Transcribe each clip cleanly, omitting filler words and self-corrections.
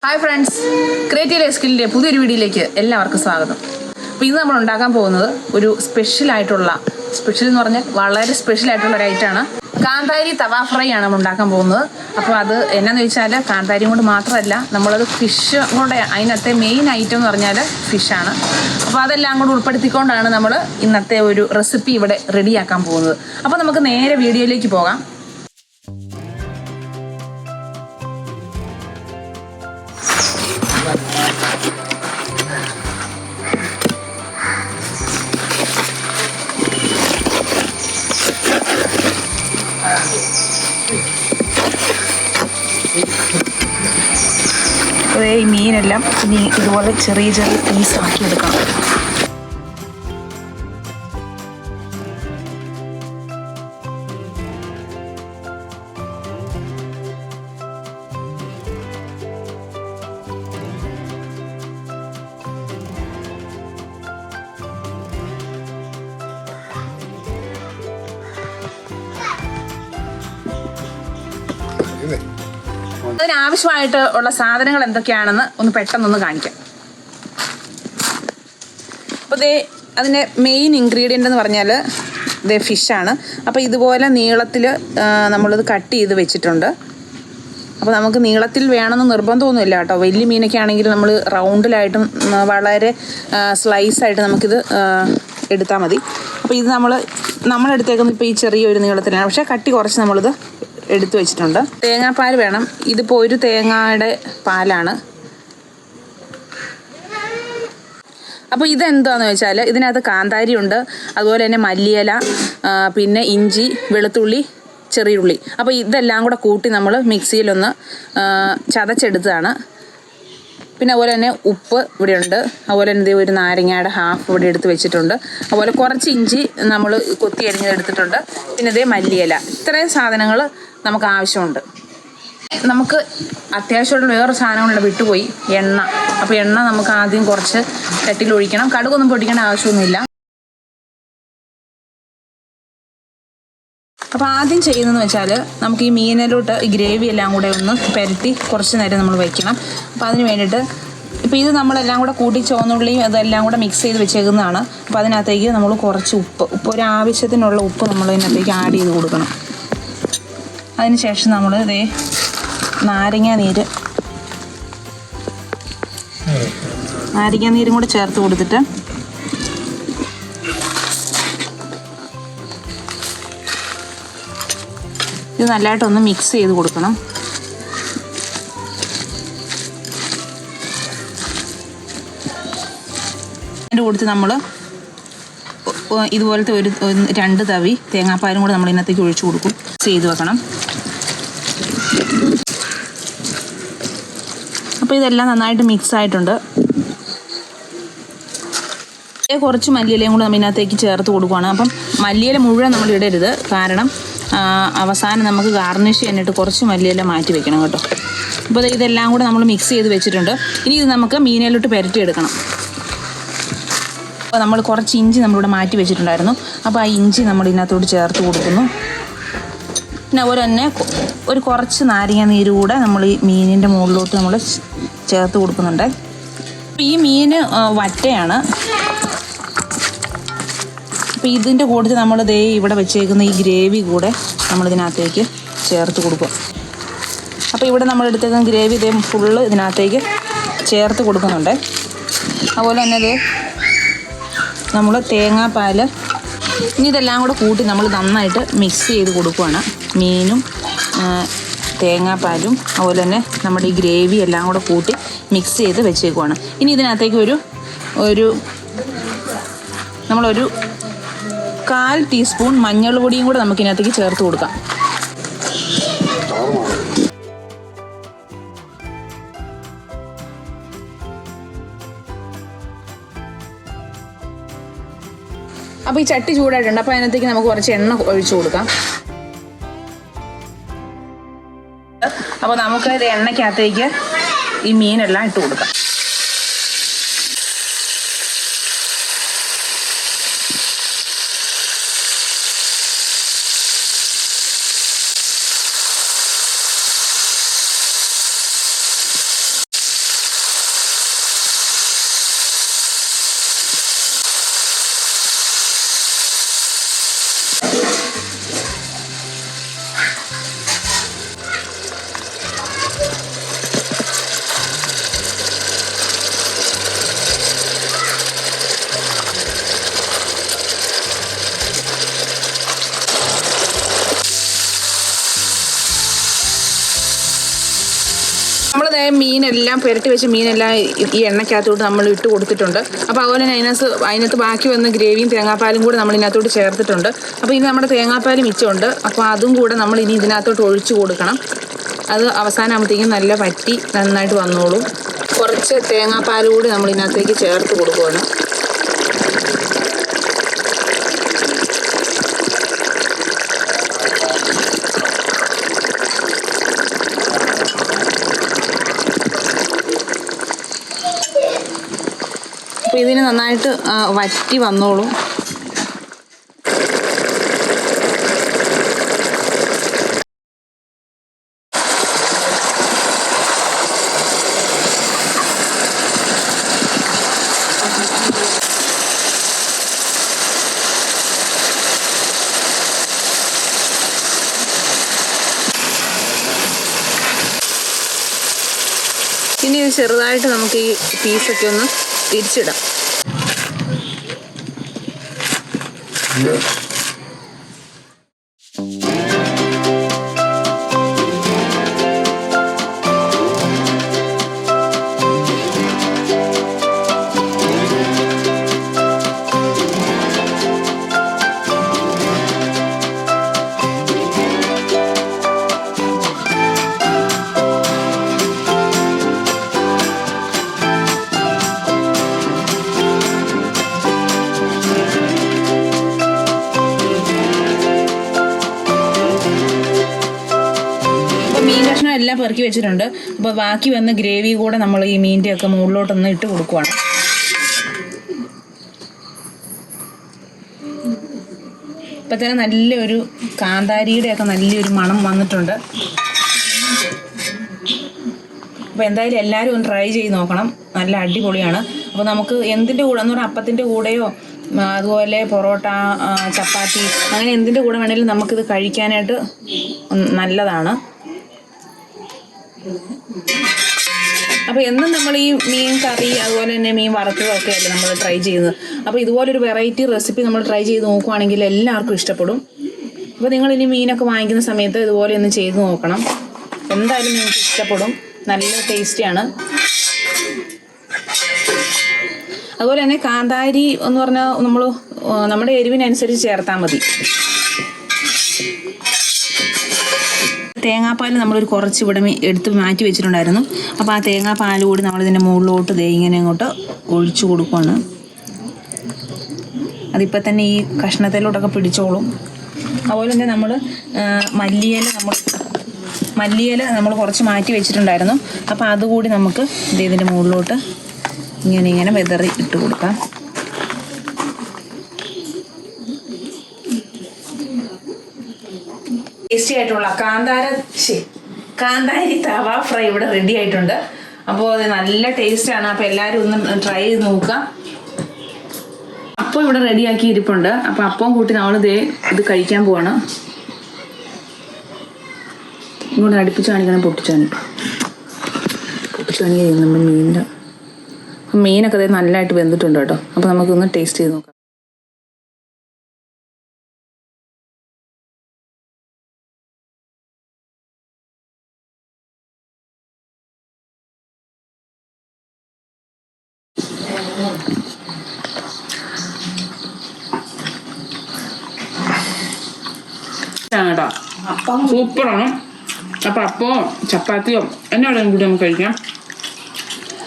Hi friends, Creative Skill പുതിയൊരു വീഡിയോയിലേക്ക് എല്ലാവർക്കും സ്വാഗതം. അപ്പോൾ ഇന്ന് നമ്മൾ ഉണ്ടാക്കാൻ പോകുന്നത് ഒരു സ്പെഷ്യൽ എന്ന് പറഞ്ഞാൽ വളരെ സ്പെഷ്യൽ ആയിട്ടുള്ള ഒരു ഐറ്റമാണ്. കാന്താരി തവ ഫ്രൈ ആണ് നമ്മൾ ഉണ്ടാക്കാൻ പോകുന്നത്. അപ്പോൾ അത് എന്നാന്ന് വെച്ചാൽ കാന്താരി കൊണ്ട് മാത്രമല്ല നമ്മളത് ഫിഷ് കൊണ്ട് അതിനകത്തെ മെയിൻ ഐറ്റം എന്ന് പറഞ്ഞാൽ ഫിഷാണ്. അപ്പോൾ അതെല്ലാം കൂടെ ഉൾപ്പെടുത്തിക്കൊണ്ടാണ് നമ്മൾ ഇന്നത്തെ ഒരു റെസിപ്പി ഇവിടെ റെഡിയാക്കാൻ പോകുന്നത്. അപ്പോൾ നമുക്ക് നേരെ വീഡിയോയിലേക്ക് പോകാം. ഈ മീനെല്ലാം ഇനി ഇതുപോലെ ചെറിയ ചെറിയ പീസാക്കി എടുക്കണം. അതിനാവശ്യമായിട്ട് ഉള്ള സാധനങ്ങൾ എന്തൊക്കെയാണെന്ന് ഒന്ന് പെട്ടെന്നൊന്ന് കാണിക്കാം. അപ്പോൾ അതിൻ്റെ മെയിൻ ഇൻഗ്രീഡിയൻ്റ് എന്ന് പറഞ്ഞാൽ ഫിഷാണ്. അപ്പോൾ ഇതുപോലെ നീളത്തിൽ നമ്മളിത് കട്ട് ചെയ്ത് വെച്ചിട്ടുണ്ട്. അപ്പോൾ നമുക്ക് നീളത്തിൽ വേണമെന്ന് നിർബന്ധമൊന്നുമില്ല കേട്ടോ. വലിയ മീനൊക്കെ ആണെങ്കിൽ നമ്മൾ റൗണ്ടിലായിട്ടും വളരെ സ്ലൈസായിട്ട് നമുക്കിത് എടുത്താൽ മതി. അപ്പോൾ ഇത് നമ്മളെടുത്തേക്കുന്നത് ഇപ്പോൾ ഈ ചെറിയൊരു നീളത്തിലാണ്, പക്ഷേ കട്ടി കുറച്ച് നമ്മളിത് എടുത്തു വെച്ചിട്ടുണ്ട്. തേങ്ങാപ്പാൽ വേണം. ഇതിപ്പോൾ ഒരു തേങ്ങയുടെ പാലാണ്. അപ്പോൾ ഇതെന്താണെന്ന് വെച്ചാൽ ഇതിനകത്ത് കാന്താരി ഉണ്ട്, അതുപോലെ തന്നെ മല്ലിയില, പിന്നെ ഇഞ്ചി, വെളുത്തുള്ളി, ചെറിയുള്ളി. അപ്പോൾ ഇതെല്ലാം കൂടെ കൂട്ടി നമ്മൾ മിക്സിയിലൊന്ന് ചതച്ചെടുത്തതാണ്. പിന്നെ അതുപോലെ തന്നെ ഉപ്പ് ഇവിടെ ഉണ്ട്. അതുപോലെ തന്നെ ഒരു നാരങ്ങയുടെ ഹാഫ് ഇവിടെ എടുത്ത് വെച്ചിട്ടുണ്ട്. അതുപോലെ കുറച്ച് ഇഞ്ചി നമ്മൾ കൊത്തി അരിഞ്ഞെടുത്തിട്ടുണ്ട്. പിന്നെ മല്ലിയില. ഇത്രയും സാധനങ്ങൾ നമുക്ക് ആവശ്യമുണ്ട്. നമുക്ക് അത്യാവശ്യമുള്ള വേറെ സാധനങ്ങളുണ്ട്, വിട്ടുപോയി, എണ്ണ. അപ്പോൾ എണ്ണ നമുക്ക് ആദ്യം കുറച്ച് ചട്ടിയിൽ ഒഴിക്കണം. കടുകൊന്നും പൊട്ടിക്കേണ്ട ആവശ്യമൊന്നുമില്ല. അപ്പോൾ ആദ്യം ചെയ്യുന്നതെന്ന് വെച്ചാൽ നമുക്ക് ഈ മീനിലോട്ട് ഈ ഗ്രേവി എല്ലാം കൂടെ ഒന്ന് പുരട്ടി കുറച്ച് നേരം നമ്മൾ വയ്ക്കണം. അപ്പോൾ അതിന് വേണ്ടിയിട്ട് ഇപ്പോൾ ഇത് നമ്മളെല്ലാം കൂടെ കൂട്ടി ചുവന്നുള്ളിയും അതെല്ലാം കൂടെ മിക്സ് ചെയ്ത് വെച്ചേക്കുന്നതാണ്. അപ്പോൾ അതിനകത്തേക്ക് നമ്മൾ കുറച്ച് ഉപ്പ് ഒരു ആവശ്യത്തിനുള്ള ഉപ്പ് നമ്മൾ ഇതിനകത്തേക്ക് ആഡ് ചെയ്ത് കൊടുക്കണം. അതിന് ശേഷം നമ്മൾ നാരങ്ങാനീരും കൂടെ ചേർത്ത് കൊടുത്തിട്ട് ഇത് നല്ലതായിട്ടൊന്ന് മിക്സ് ചെയ്ത് കൊടുക്കണം. അതിൻ്റെ കൂട്ടത്തിൽ നമ്മൾ ഇതുപോലത്തെ ഒരു 2 തവി തേങ്ങാപ്പാലും കൂടെ നമ്മൾ ഇതിനകത്തേക്ക് ഒഴിച്ചു കൊടുക്കും. ചെയ്ത് വെക്കണം. അപ്പോൾ ഇതെല്ലാം നന്നായിട്ട് മിക്സ് ആയിട്ടുണ്ട്. കുറച്ച് മല്ലിയിലയും കൂടെ നമ്മൾ ഇതിനകത്തേക്ക് ചേർത്ത് കൊടുക്കുകയാണ്. അപ്പം മല്ലിയില മുഴുവൻ നമ്മൾ ഇടരുത്, കാരണം അവസാനം നമുക്ക് ഗാർണിഷ് ചെയ്യാനായിട്ട് കുറച്ച് മല്ലിയില മാറ്റി വെക്കണം കേട്ടോ. അപ്പോൾ ഇതെല്ലാം കൂടെ നമ്മൾ മിക്സ് ചെയ്ത് വെച്ചിട്ടുണ്ട്. ഇനി ഇത് നമുക്ക് മീനിലോട്ട് പുരട്ടിയെടുക്കണം. അപ്പോൾ നമ്മൾ കുറച്ച് ഇഞ്ചി നമ്മളിവിടെ മാറ്റി വെച്ചിട്ടുണ്ടായിരുന്നു. അപ്പോൾ ആ ഇഞ്ചി നമ്മൾ ഇതിനകത്തോട്ട് ചേർത്ത് കൊടുക്കുന്നു. പിന്നെ അതുപോലെ തന്നെ ഒരു കുറച്ച് നാരങ്ങ നീര് കൂടെ നമ്മൾ ഈ മീനിൻ്റെ മുകളിലോട്ട് നമ്മൾ ചേർത്ത് കൊടുക്കുന്നുണ്ട്. അപ്പോൾ ഈ മീൻ വറ്റയാണ്. അപ്പോൾ ഇതിൻ്റെ കൂട്ടത്തിൽ നമ്മൾ ഇവിടെ വെച്ചേക്കുന്ന ഈ ഗ്രേവി കൂടെ നമ്മളിതിനകത്തേക്ക് ചേർത്ത് കൊടുക്കും. അപ്പോൾ ഇവിടെ നമ്മൾ എടുത്തേക്കുന്ന ഗ്രേവി ഫുള്ള് ഇതിനകത്തേക്ക് ചേർത്ത് കൊടുക്കുന്നുണ്ട്. അതുപോലെ തന്നെ നമ്മൾ തേങ്ങാപ്പാൽ, ഇനി ഇതെല്ലാം കൂടെ കൂട്ടി നമ്മൾ നന്നായിട്ട് മിക്സ് ചെയ്ത് കൊടുക്കുകയാണ്. മീനും തേങ്ങാപ്പാലും അതുപോലെ തന്നെ നമ്മുടെ ഈ ഗ്രേവി എല്ലാം കൂടെ കൂട്ടി മിക്സ് ചെയ്ത് വെച്ചേക്കുവാണ്. ഇനി ഇതിനകത്തേക്ക് നമ്മളൊരു 1/4 ടീസ്പൂൺ മഞ്ഞൾ പൊടിയും കൂടെ നമുക്കിതിനകത്തേക്ക് ചേർത്ത് കൊടുക്കാം. അപ്പോൾ ഈ ചട്ടി ചൂടായിട്ടുണ്ട്. അപ്പോൾ അതിനകത്തേക്ക് നമുക്ക് കുറച്ച് എണ്ണ ഒഴിച്ചു കൊടുക്കാം. അപ്പോൾ നമുക്ക് ഇത് എണ്ണയ്ക്കകത്തേക്ക് ഈ മീനെല്ലാം ഇട്ട് കൊടുക്കാം. മീനെല്ലാം പുരട്ടി വെച്ച മീനെല്ലാം ഈ എണ്ണയ്ക്കകത്തോട്ട് നമ്മൾ ഇട്ട് കൊടുത്തിട്ടുണ്ട്. അപ്പോൾ അതുപോലെ തന്നെ അതിനകത്ത് ബാക്കി വന്ന ഗ്രേവിയും തേങ്ങാപ്പാലും കൂടെ നമ്മൾ ഇതിനകത്തോട്ട് ചേർത്തിട്ടുണ്ട്. അപ്പോൾ ഇനി നമ്മുടെ തേങ്ങാപ്പാൽ മിച്ചമുണ്ട്. അപ്പോൾ അതും കൂടെ നമ്മൾ ഇനി ഇതിനകത്തോട്ട് ഒഴിച്ചു കൊടുക്കണം. അത് അവസാനമാകുമ്പോഴത്തേക്കും നല്ല വറ്റി നന്നായിട്ട് വന്നോളും. കുറച്ച് തേങ്ങാപ്പാൽ കൂടി നമ്മൾ ഇതിനകത്തേക്ക് ചേർത്ത് കൊടുക്കുകയാണ്. അപ്പോൾ ഇതിന് നന്നായിട്ട് വറ്റി വന്നോളും. ഇനി ഇത് ചെറുതായിട്ട് നമുക്ക് ഈ പീസൊക്കെ ഒന്ന് തിരിച്ചിടാം. എല്ലാം പെറുക്കി വെച്ചിട്ടുണ്ട്. അപ്പോൾ ബാക്കി വന്ന ഗ്രേവി കൂടെ നമ്മൾ ഈ മീൻ്റെ ഒക്കെ മുകളിലോട്ടൊന്ന് ഇട്ട് കൊടുക്കുവാണ്. ഇപ്പം തന്നെ നല്ലൊരു കാന്താരിയുടെയൊക്കെ നല്ലൊരു മണം വന്നിട്ടുണ്ട്. അപ്പോൾ എന്തായാലും എല്ലാവരും ഒന്ന് ട്രൈ ചെയ്ത് നോക്കണം. നല്ല അടിപൊളിയാണ്. അപ്പോൾ നമുക്ക് എന്തിൻ്റെ കൂടെ എന്ന് പറഞ്ഞാൽ അപ്പത്തിൻ്റെ കൂടെയോ അതുപോലെ പൊറോട്ട, ചപ്പാത്തി, അങ്ങനെ എന്തിൻ്റെ കൂടെ വേണമെങ്കിലും നമുക്കിത് കഴിക്കാനായിട്ട് നല്ലതാണ്. അപ്പോൾ എന്നും നമ്മൾ ഈ മീൻ കറി അതുപോലെ തന്നെ മീൻ വറുത്തതൊക്കെ അല്ലേ നമ്മൾ ട്രൈ ചെയ്യുന്നത്. അപ്പോൾ ഇതുപോലൊരു വെറൈറ്റി റെസിപ്പി നമ്മൾ ട്രൈ ചെയ്ത് നോക്കുവാണെങ്കിൽ എല്ലാവർക്കും ഇഷ്ടപ്പെടും. അപ്പോൾ നിങ്ങൾ ഇനി മീനൊക്കെ വാങ്ങിക്കുന്ന സമയത്ത് ഇതുപോലെ ഒന്ന് ചെയ്ത് നോക്കണം. എന്തായാലും നിങ്ങൾക്ക് ഇഷ്ടപ്പെടും. നല്ല ടേസ്റ്റിയാണ്. അതുപോലെ തന്നെ കാന്താരി എന്ന് പറഞ്ഞാൽ നമ്മുടെ എരിവിനനുസരിച്ച് ചേർത്താൽ മതി. തേങ്ങാപ്പാൽ നമ്മളൊരു കുറച്ച് ഇവിടെ എടുത്ത് മാറ്റി വെച്ചിട്ടുണ്ടായിരുന്നു. അപ്പോൾ ആ തേങ്ങാപ്പാൽ കൂടി നമ്മളിതിൻ്റെ മുകളിലോട്ട് ഇങ്ങനെ അങ്ങോട്ട് ഒഴിച്ചു കൊടുക്കുകയാണ്. അതിപ്പോൾ തന്നെ ഈ കഷ്ണത്തിലോട്ടൊക്കെ പിടിച്ചോളും. അതുപോലെ തന്നെ നമ്മൾ മല്ലിയില നമ്മൾ കുറച്ച് മാറ്റി വെച്ചിട്ടുണ്ടായിരുന്നു. അപ്പോൾ അതുകൂടി നമുക്ക് ഇതിൻ്റെ മുകളിലോട്ട് ഇങ്ങനെ വെതറി ഇട്ട് കൊടുക്കാം. ടേസ്റ്റി ആയിട്ടുള്ള കാന്താരി തവ ഫ്രൈ ഇവിടെ റെഡി ആയിട്ടുണ്ട്. അപ്പോൾ അത് നല്ല ടേസ്റ്റാണ്. അപ്പോൾ എല്ലാവരും ഒന്ന് ട്രൈ ചെയ്ത് നോക്കുക. അപ്പം ഇവിടെ റെഡിയാക്കി ഇരിപ്പുണ്ട്. അപ്പോൾ അപ്പം കൂട്ടി നമ്മൾ ഇത് കഴിക്കാൻ പോവാണ്. ഇങ്ങോട്ട് അടുപ്പിച്ച് കാണിക്കണം. പൊട്ടിച്ച് കാണിക്കുക നമ്മൾ മീനൊക്കെ നല്ലതായിട്ട് വെന്തിട്ടുണ്ട് കേട്ടോ. അപ്പോൾ നമുക്കൊന്ന് ടേസ്റ്റ് ചെയ്ത് നോക്കാം. കേട്ടോ, സൂപ്പറാണ്. അപ്പം അപ്പോ ചപ്പാത്തിയോ എന്നോടും കൂടി നമുക്ക് കഴിക്കാം.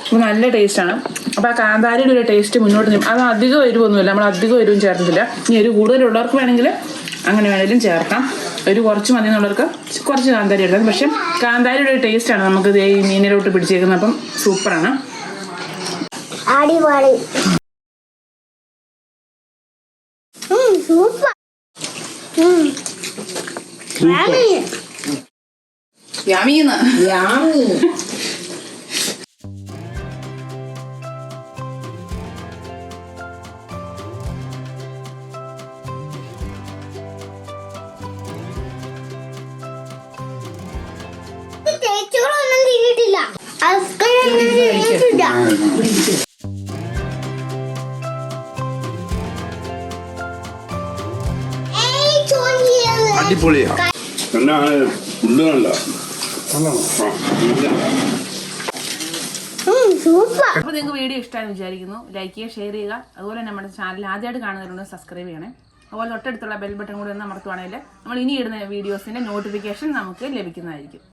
അപ്പോൾ നല്ല ടേസ്റ്റാണ്. അപ്പോൾ ആ കാന്താരിയുടെ ഒരു ടേസ്റ്റ് മുന്നോട്ട് അത് അധികം എരിവൊന്നുമില്ല. നമ്മൾ അധികം എരിവും ചേർത്തില്ല. ഇനി എരിവ് കൂടുതലുള്ളവർക്ക് വേണമെങ്കിൽ അങ്ങനെ വേണമെങ്കിലും ചേർക്കാം. ഒരു കുറച്ച് മതി എന്നുള്ളവർക്ക് കുറച്ച് കാന്താരി എടുക്കാം. പക്ഷെ കാന്താരിയുടെ ഒരു ടേസ്റ്റാണ് നമുക്ക് ഈ മീനിലോട്ട് പിടിച്ചേക്കുന്നത്. അപ്പം സൂപ്പറാണ്. അടിപൊളിയാ. എന്നാണ് ഫുഡ് നല്ല അപ്പോൾ നിങ്ങൾക്ക് വീഡിയോ ഇഷ്ടമാണെന്ന് വിചാരിക്കുന്നു. ലൈക്ക് ചെയ്യുക, ഷെയർ ചെയ്യുക. അതുപോലെ നമ്മുടെ ചാനൽ ആദ്യമായിട്ട് കാണുന്നവരുണ്ട് സബ്സ്ക്രൈബ് ചെയ്യണേ. അതുപോലെ തൊട്ടടുത്തുള്ള ബെൽ ബട്ടൺ കൂടി ഒന്ന് അമർത്തുവാണെങ്കിൽ നമ്മൾ ഇനി ഇടുന്ന വീഡിയോസിൻ്റെ നോട്ടിഫിക്കേഷൻ നമുക്ക് ലഭിക്കുന്നതായിരിക്കും.